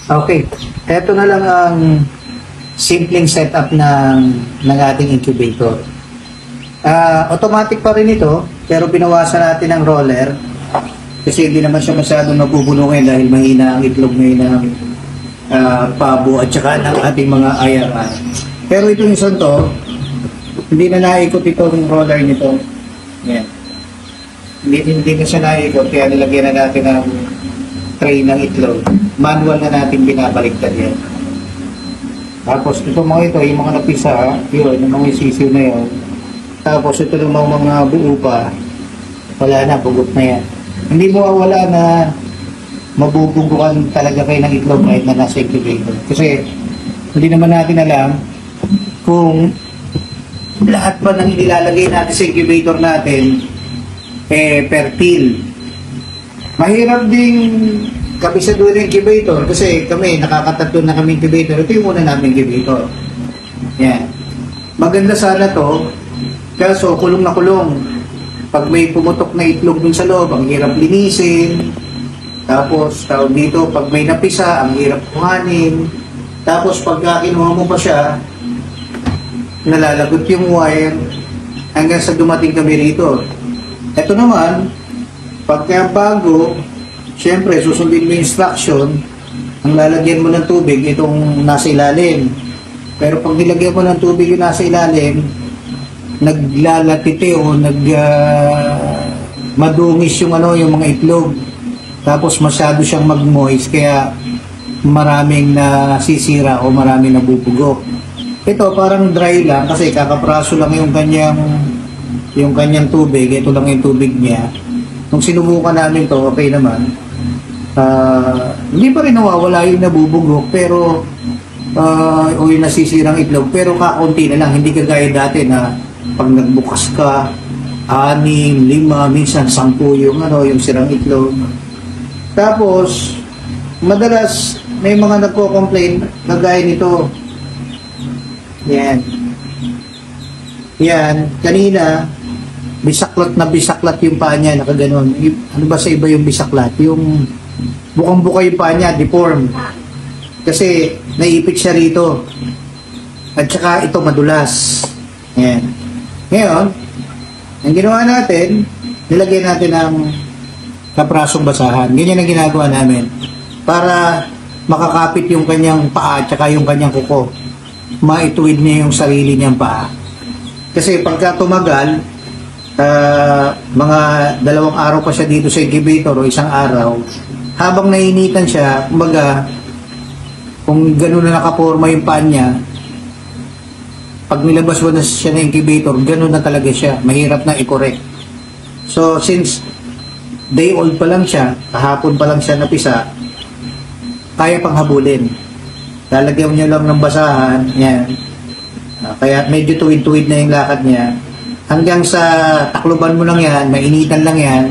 Okay, eto na lang ang simpleng setup ng ating incubator. Automatic pa rin ito, pero binawasan natin ng roller kasi hindi naman siya masyadong nabubulungin dahil mahina ang itlog ngayon ng pabo at saka ng ating mga IRI. Pero itong isang to, hindi na naikot ito yung roller nito. Yan. Hindi na siya naikot, kaya nilagyan na natin ng tray ng itlog. Manual na natin binabaliktad yan. Tapos ito mga ito, yung mga napisa, yun, yung mga sisiw na yun. Tapos ito yung mga buo pa, wala na, bugot na yan. Hindi mo wala na mabubugukan talaga kayo ng itlog kahit na nasa incubator. Kasi hindi naman natin alam kung lahat ba ng inilalagay natin sa incubator natin fertile. Mahirap ding kabisaduhin ng incubator kasi kami, nakakatatlo na kami incubator. Ito yung una namin incubator. Yan. Maganda sana to, kaso kulong na kulong. Pag may pumutok na itlog dun sa loob, ang hirap linisin. Tapos, tawag dito, pag may napisa, ang hirap kuhanin. Tapos, pag kinuha mo pa siya, nalalagot yung wire hanggang sa dumating kami rito. Ito naman, pagka bago, siyempre, susundin mo yung instruction, ang lalagyan mo ng tubig, itong nasa ilalim. Pero pag nilagyan mo ng tubig yung nasa ilalim, naglalatite o madungis yung yung mga itlog. Tapos masyado siyang mag-moist, kaya maraming nasisira o maraming nabubugo. Ito parang dry lang kasi kakapraso lang yung kanyang tubig. Ito lang yung tubig niya. Nung sinubukan namin to, okay naman. Hindi pa rin nawawala yung nabubugok pero o yung nasisirang itlog, pero kaunti na lang, hindi kagaya dati na pag nagbukas ka 6, 5, minsan 10 yung sirang itlog. Tapos madalas may mga nagko-complain kagaya nito. Yan kanina bisaklat yung paa niya, nakaganon. Ano ba sa iba yung bisaklat? Yung bukang-buka yung paa niya, deform. Kasi naipit siya rito. At saka ito madulas. Yan. Ngayon, ang ginawa natin, nilagyan natin ng kaprasong basahan. Ganyan ang ginagawa namin. Para makakapit yung kanyang paa at saka yung kanyang kuko. Maituwid niya yung sarili niyang paa. Kasi pagka tumagal, mga 2 araw pa siya dito sa incubator o 1 araw, habang nainitan siya, kumbaga, kung gano'n na nakaporma yung paa niya, pag nilabas mo na siya ng incubator, gano'n na talaga siya. Mahirap na i-correct. So, since day old pa lang siya, kahapon pa lang siya napisa, kaya pang habulin. Lalagyan niyo lang ng basahan, yan. Kaya medyo tuwid-tuwid na yung lakad niya. Hanggang sa takluban mo lang yan, mainitan lang yan,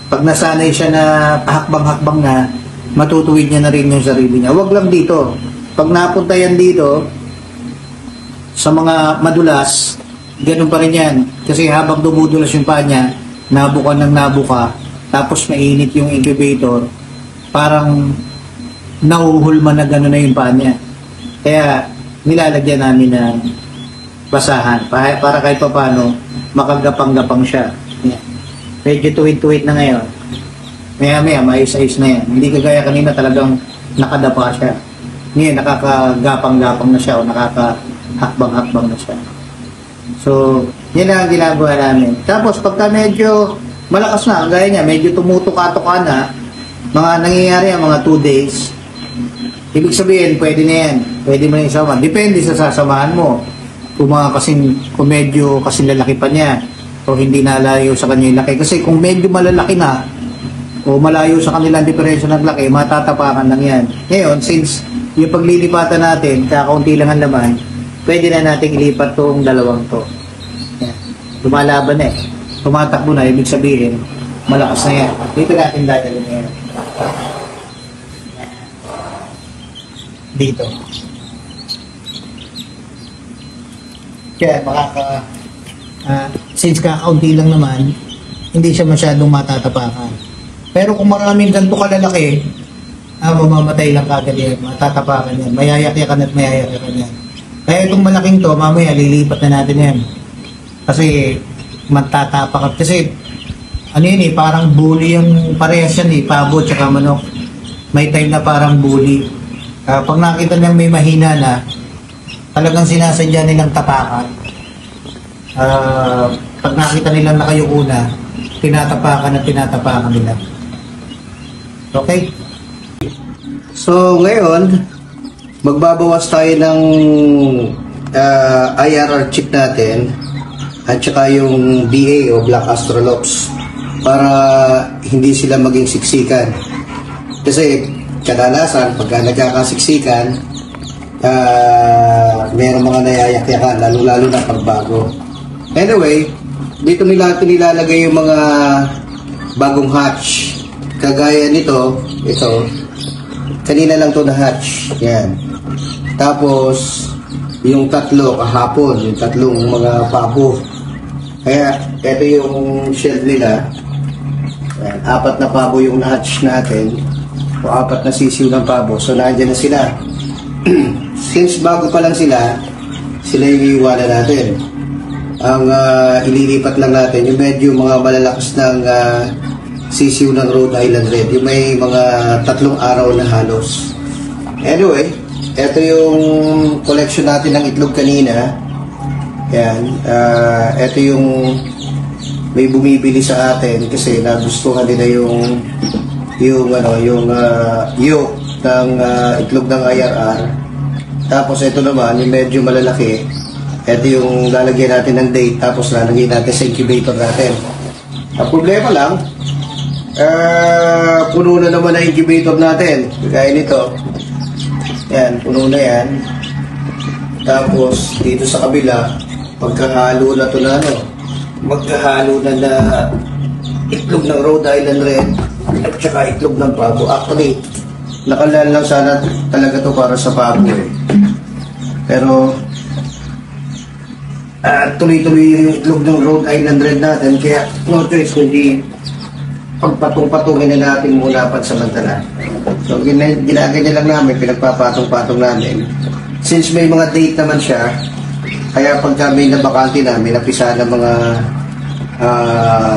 pag nasanay siya na pahakbang-hakbang na, matutuwid niya na rin yung sarili niya. Huwag lang dito. Pag napunta yan dito, sa mga madulas, ganun pa rin yan. Kasi habang dumudulas yung paa niya, nabuka ng nabuka, tapos mainit yung incubator, parang nahuhulma na gano'n na yung paa niya. Kaya, nilalagyan namin ng basahan para kahit pa paano, makagapang-gapang siya. Yan. Medyo tuwid-tuwid na ngayon. Maya-maya, maayos-ayos na yan. Hindi kagaya kanina talagang nakadapa siya. Ngayon, nakakagapang-gapang na siya o nakakahakbang-hakbang na siya. So, yan ang ginagawa namin. Tapos, pagka medyo malakas na, gaya niya, medyo tumutuka-tuka na, mga nangyayari ang mga 2 days, ibig sabihin, pwede na yan. Pwede mo na isama. Depende sa sasamahan mo. Kung medyo kasi lalaki pa niya, o hindi nalayo sa kanya yung laki. Kasi kung medyo malalaki na, o malayo sa kanilang diferensya ng laki, matatapakan lang yan. Ngayon, since yung paglilipatan natin, kakaunti lang ang laman, pwede na natin ilipat tong 2 to. Yan. Lumalaban na eh. Tumatakbo na, ibig sabihin, malakas na yan. Dito natin dadalhin na yan. Dito. Kaya since kakaunti lang naman, hindi siya masyadong matatapakan. Pero kung maraming ganito kalalaki, mamamatay lang kagad yan, matatapakan yan, mayayakyakan at mayayakyakan yan. Kaya itong malaking to, mamaya lilipat na natin yan. Kasi matatapakan, kasi ano yun eh, parang bully yung parehas yan eh, pabo tsaka manok. May time na parang bully. Pag nakita niyang may mahina na, talagang sinasadya nilang tapakan. Pag nakita nilang nakayuko na, tinatapakan at tinatapakan nila. Okay? So, ngayon, magbabawas tayo ng IRR chip natin at saka yung BA o Black Astrolops para hindi sila maging siksikan. Kasi kadalasan, pagka nagkakasiksikan, mayroong mga nayayakyakan, lalo-lalo na pagbago. Anyway, dito nila nilalagay yung mga bagong hatch. Kagaya nito, ito, kanina lang to na hatch. Yan. Tapos, yung tatlo kahapon, yung tatlong mga pabo. Kaya, ito yung shell nila. Yan, 4 na pabo yung na-hatch natin. O 4 na sisiw ng pabo. So, nandiyan na sila. Since bago pa lang sila yung iiwanan natin. Ang ililipat lang natin, yung medyo mga malalakas ng sisiw ng Rhode Island Red. Yung may mga 3 araw na halos. Anyway, ito yung collection natin ng itlog kanina. Yan. Ito yung may bumibili sa atin kasi nagustuhan nila yung yolk ng itlog ng IRR. Tapos ito naman, yung medyo malalaki. Ito yung lalagyan natin ng date, tapos lalagyan natin sa incubator natin. Ang problema lang, puno na naman ang incubator natin. Kaya nito. Yan, puno na yan. Tapos, dito sa kabila, pagkahalo na ito na magkahalo na itlog ng Rhode Island Red at saka itlog ng pabo. Actually, nakalaan lang sana talaga to para sa pabo eh. Pero tuloy-tuloy yung itlog ng Rhode Island Red natin, kaya no choice kundi pagpatong-patungin na natin muna pansamantala. So ginaganya lang namin, pinagpapatong-patong namin. Since may mga date naman siya, kaya pagka may nabakante na, may napisa na mga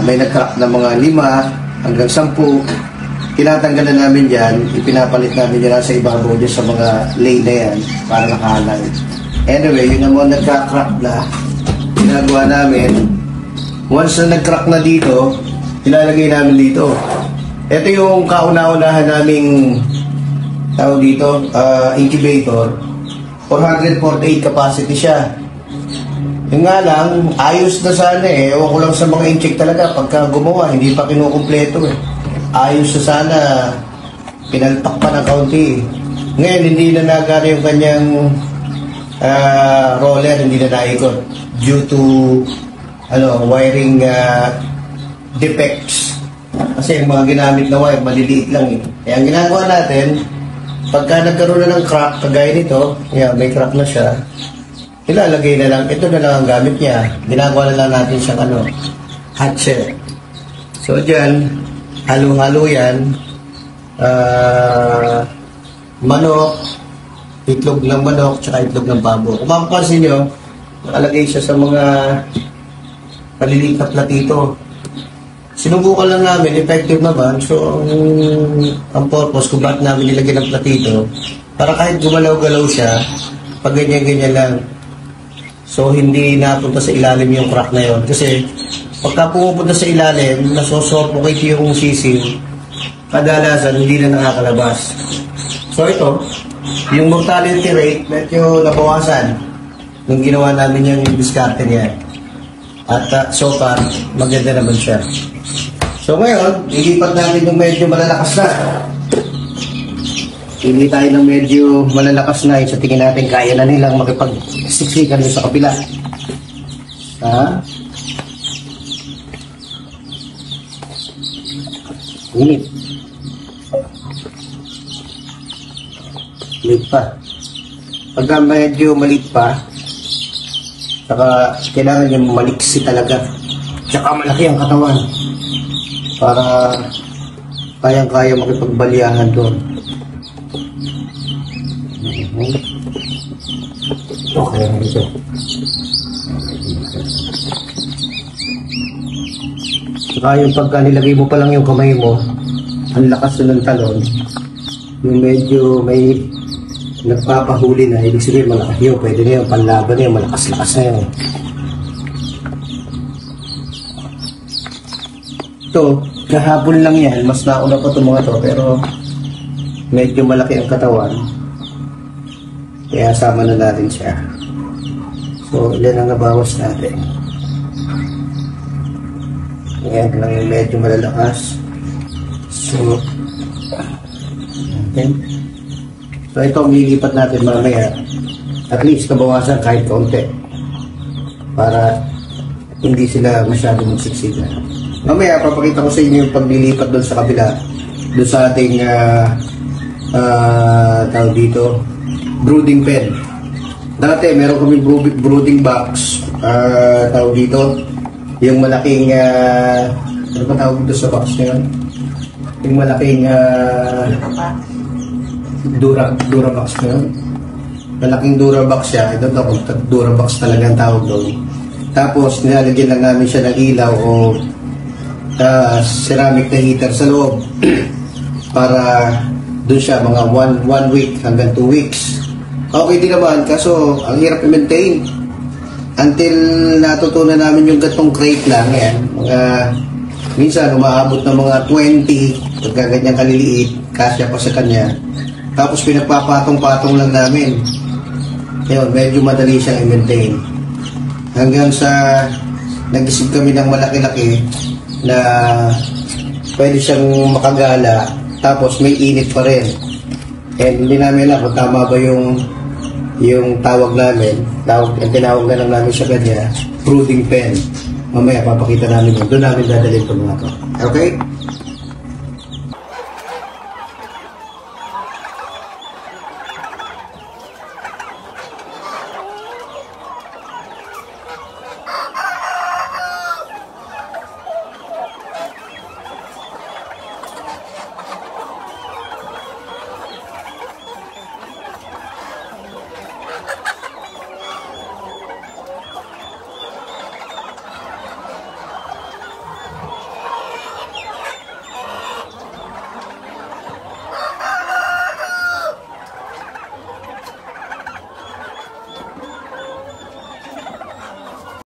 may nag-crack na mga 5 hanggang 10, tinatanggalan namin dyan, ipinapalit namin dyan sa ibabaw dyan sa mga lane na yan para nakahalang. Anyway, yun naman nagka-crack na, ginagawa namin, once na nag-crack na dito, ilalagay namin dito. Ito yung kauna-unahan naming tawag dito, incubator. 448 capacity siya. Yung nga lang, ayos na sana eh. Ewan ko lang sa mga incheck talaga. Pagka gumawa, hindi pa kinukumpleto eh. Ayos na sana, pinalpak pa ng kaunti eh. Ngayon, hindi na nagana yung kanyang roller, hindi na naikot. Due to wiring defects. Kasi yung mga ginamit na wire, maliliit lang eh. Kaya ang ginagawa natin, pagka nagkaroon na ng crack, kagaya nito, may crack na siya, ilalagay na lang, ito na lang ang gamit niya. Ginagawa na lang natin siyang hatcher. So dyan, halo-halo yan. Manok, itlog ng manok, tsaka itlog ng babo. Kung mapapansin nyo, nakalagay siya sa mga maliliit na platito. Sinubukan lang namin, effective naman. So, ang purpose kung bakit namin nilagyan ng platito, para kahit gumalaw-galaw siya, pag ganyan-ganyan lang. So, hindi napunta sa ilalim yung crack na yon. Kasi, pagka pumupunta sa ilalim, nasosuffocate yung sisiw, kadalasan hindi na nakakalabas. So, ito, yung mortality rate, medyo nabawasan nung ginawa namin yung diskarte niya. At so far, maganda naman siya. So, ngayon, ilipat natin yung medyo malalakas na. Hindi tayo ng medyo malalakas na sa tingin natin kaya na nilang makipag-siksikan sa kapila. Init. Maliit pa. Pagka medyo maliit pa, saka kailangan yung maliksi talaga. Tsaka malaki ang katawan para kayang-kaya makipagbaliyahan doon. Okay lang ito. Saka yung pagka nilagay mo pa lang yung kamay mo, ang lakas na ng talon, yung medyo may nagpapahuli na, ibig sabihin malakas yun, pwede na yun, panlaban na yun, malakas-lakas na yun. Ito, kahapon lang yan, mas nauna pa itong mga to, pero medyo malaki ang katawan, kaya sama na natin siya. So, ilan ang nabawas natin. Ayan lang yung medyo malalakas. So, okay. So, ito ang lilipat natin mamaya. At least, kabawasan kahit kaunti. Para hindi sila masyadong magsiksika. Mamaya, papakita ko sa inyo yung paglilipat doon sa kabila. Doon sa ating tawag dito, brooding pen. Dati, meron kami brooding box. Tawag dito, yung malaking, ano ba tawag dito sa box na yun? Yung malaking, Durabox na yun. Malaking Durabox siya. Ito kung Durabox talaga ang tawag doon. Tapos, nilalagyan lang namin siya ng ilaw o ceramic na heater sa loob. Para doon siya, mga 1 week hanggang 2 weeks. Okay din naman, kaso ang hirap i-maintain. Until natutunan namin yung gatong crate lang yan. Minsan, umaabot ng mga 20, pagka ganyang kaliliit, kasya pa sa kanya. Tapos pinagpapatong-patong lang namin. Ayun, medyo madali siyang i-maintain. Hanggang sa nag-isip kami ng malaki-laki na pwede siyang makagala, tapos may init pa rin. And hindi namin alam kung tama ba yung tawag namin. Ang tinawag na lang namin sa kanya, brooding pen. Mamaya papakita namin yun. Doon namin dadalhin ito mga to. Okay?